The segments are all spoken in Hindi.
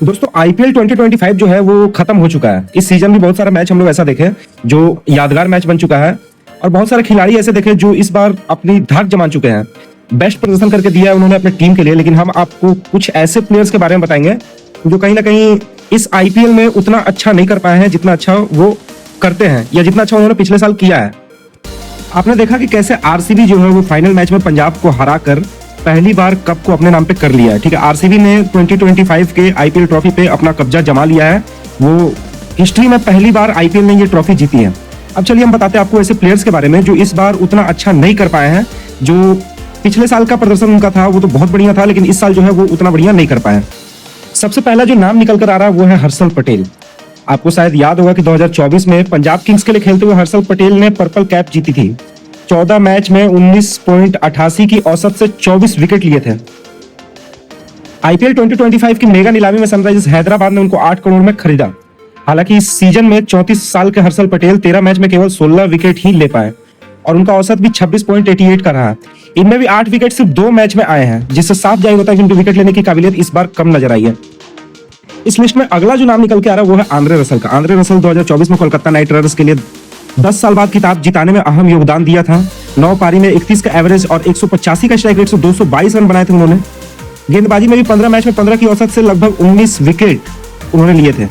दोस्तों आईपीएल 2025 जो है वो खत्म हो चुका है। इस सीजन भी बहुत सारा मैच हम लोग ऐसा देखे जो यादगार मैच बन चुका है और बहुत सारे खिलाड़ी ऐसे देखे जो इस बार अपनी धाक जमा चुके हैं, बेस्ट प्रदर्शन करके दिया है उन्होंने अपने टीम के लिए। लेकिन हम आपको कुछ ऐसे प्लेयर्स के बारे में बताएंगे जो कहीं ना कहीं इस आईपीएल में उतना अच्छा नहीं कर पाए हैं जितना अच्छा वो करते हैं या जितना अच्छा उन्होंने पिछले साल किया है। आपने देखा कि कैसे आरसीबी जो है वो फाइनल मैच में पंजाब को हराकर पहली बार कप को अपने नाम पे कर लिया है। ठीक है, आरसीबी ने 2025 के आईपीएल ट्रॉफी पे अपना कब्जा जमा लिया है। वो हिस्ट्री में पहली बार आईपीएल ने ये ट्रॉफी जीती है। अब चलिए हम बताते हैं आपको ऐसे प्लेयर्स के बारे में जो इस बार उतना अच्छा नहीं कर पाए हैं। जो पिछले साल का प्रदर्शन उनका था वो तो बहुत बढ़िया था, लेकिन इस साल जो है वो उतना बढ़िया नहीं कर पाए। सबसे पहला जो नाम निकल कर आ रहा है वो है हर्षल पटेल। आपको शायद याद होगा कि 2024 में पंजाब किंग्स के लिए खेलते हुए हर्षल पटेल ने पर्पल कैप जीती थी। 14 मैच में 19.88 की औसत से 24 विकेट लिए थे। आईपीएल 2025 की मेगा नीलामी में सनराइजर्स हैदराबाद ने उनको 8 करोड़ में खरीदा। हालांकि इस सीजन में 34 साल के हर्षल पटेल 13 मैच में केवल 16 विकेट ही ले पाए और उनका औसत भी 26.88 का रहा। इनमें भी 8 विकेट सिर्फ 2 मैच में आए हैं, जिससे साफ जाहिर होता है कि उनकी विकेट लेने की काबिलियत इस बार कम नजर आई है। इस लिस्ट में अगला जो नाम निकल के आ रहा है वो है आंद्रे रसल का। आंद्रे रसल 2024 में कोलकाता नाइट राइडर्स के लिए 10 साल बाद खिताब जिताने में अहम योगदान दिया था। 9 पारी में 31 का एवरेज और 185 का स्ट्राइक रेट से 222 रन बनाए थे उन्होंने। गेंदबाजी में भी 15 मैच में 15 की औसत से लगभग 19 विकेट उन्होंने लिए थे।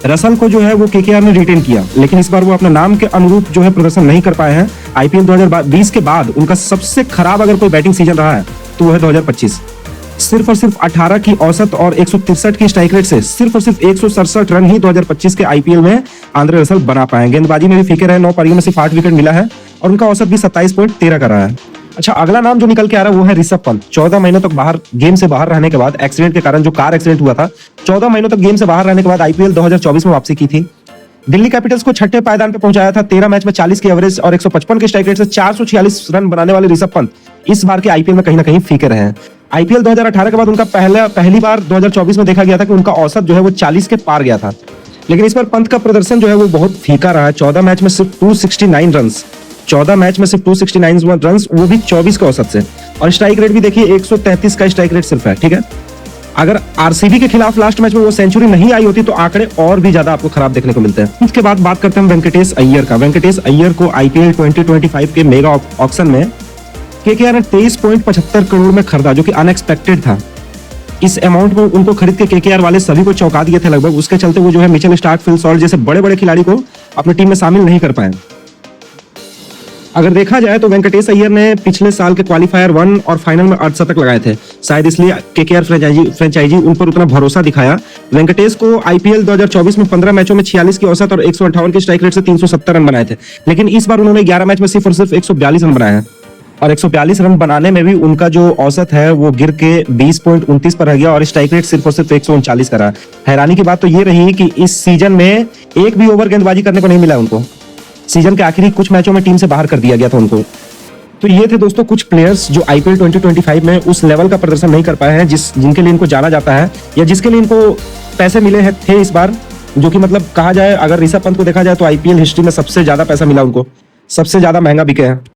रसल को जो है वो केकेआर ने रिटेन किया, लेकिन इस बार वो अपने नाम के अनुरूप जो है प्रदर्शन नहीं कर पाए हैं। आईपीएल 2020 के बाद उनका सबसे खराब अगर कोई बैटिंग सीजन रहा है तो वो है 2025। सिर्फ और सिर्फ 18 की औसत और 163 की स्ट्राइक रेट से सिर्फ और सिर्फ 167 रन ही 2025 के आईपीएल में आंद्रे रसल बना पाए। गेंदबाजी में भी फीके रहे, 9 पारियों में सिर्फ 8 विकेट मिला है और उनका औसत भी 27.13 का रहा है। अच्छा, अगला नाम जो निकल के आ रहा है वो है ऋषभ पंत। 14 महीनों तक गेम से बाहर रहने के बाद, एक्सीडेंट के कारण जो कार एक्सीडेंट हुआ था, 14 महीनों तक गेम से बाहर रहने के बाद आईपीएल 2024 में वापसी की थी। दिल्ली कैपिटल्स को छठे पायदान पे पहुंचाया था। 13 मैच में 40 की एवरेज और 155 के स्ट्राइक रेट से 446 रन बनाने वाले ऋषभ पंत इस बार के आईपीएल में कहीं ना कहीं फीके रहे हैं। आईपीएल 2018 के बाद उनका पहली बार 2024 में देखा गया था कि उनका औसत जो है वो 40 के पार गया था, लेकिन इस बार पंत का प्रदर्शन जो है वो बहुत फीका रहा है। 14 मैच में सिर्फ 269 रन, 14 मैच में सिर्फ 269 रन, वो भी 24 के औसत से। और स्ट्राइक रेट भी देखिए 133 का स्ट्राइक रेट सिर्फ है। ठीक है, अगर आरसीबी के खिलाफ लास्ट मैच में वो सेंचुरी नहीं आई होती तो आंकड़े और भी ज्यादा आपको खराब देखने को मिलते हैं। इसके बाद बात करते हैं वेंकटेश अय्यर का। वेंकटेश अय्यर को आईपीएल 2025 के मेगा ऑक्शन में केकेआर ने 23.75 करोड़ में खरीदा, जो कि अनएक्सपेक्टेड था। इस अमाउंट में उनको खरीद के केकेआर वाले सभी को चौंका दिए थे लगभग। उसके चलते वो जो है मिचेल स्टार्क, फिल सॉल्ट जैसे बड़े बड़े खिलाड़ी को अपनी टीम में शामिल नहीं कर पाए। अगर देखा जाए तो वेंकटेश अय्यर ने पिछले साल के क्वालिफायर 1 और फाइनल में अर्धशतक लगाए थे। शायद इसलिए केकेआर फ्रेंचाइजी उन पर उतना भरोसा दिखाया। वेंकटेश को आईपीएल 2024 में 15 मैचों में 46 की औसत और 158 के स्ट्राइक रेट से 370 रन बनाए थे, लेकिन इस बार उन्होंने 11 मैच में सिर्फ और सिर्फ 142 रन बनाए हैं और 142 रन बनाने में भी उनका जो औसत है वो गिर के 20.29 पर रह गया और स्ट्राइक रेट सिर्फ और सिर्फ 139 का रहा। हैरानी की बात तो ये रही कि इस सीजन में एक भी ओवर गेंदबाजी करने को नहीं मिला उनको। सीजन के आखिरी कुछ मैचों में टीम से बाहर कर दिया गया था उनको। तो ये थे दोस्तों कुछ प्लेयर्स जो आईपीएल 2025 में उस लेवल का प्रदर्शन नहीं कर पाए हैं जिनके लिए इनको जाना जाता है या जिसके लिए इनको पैसे मिले थे इस बार। जो कि मतलब कहा जाए, अगर ऋषभ पंत को देखा जाए तो आईपीएल हिस्ट्री में सबसे ज्यादा पैसा मिला उनको, सबसे ज्यादा महंगा बिके हैं।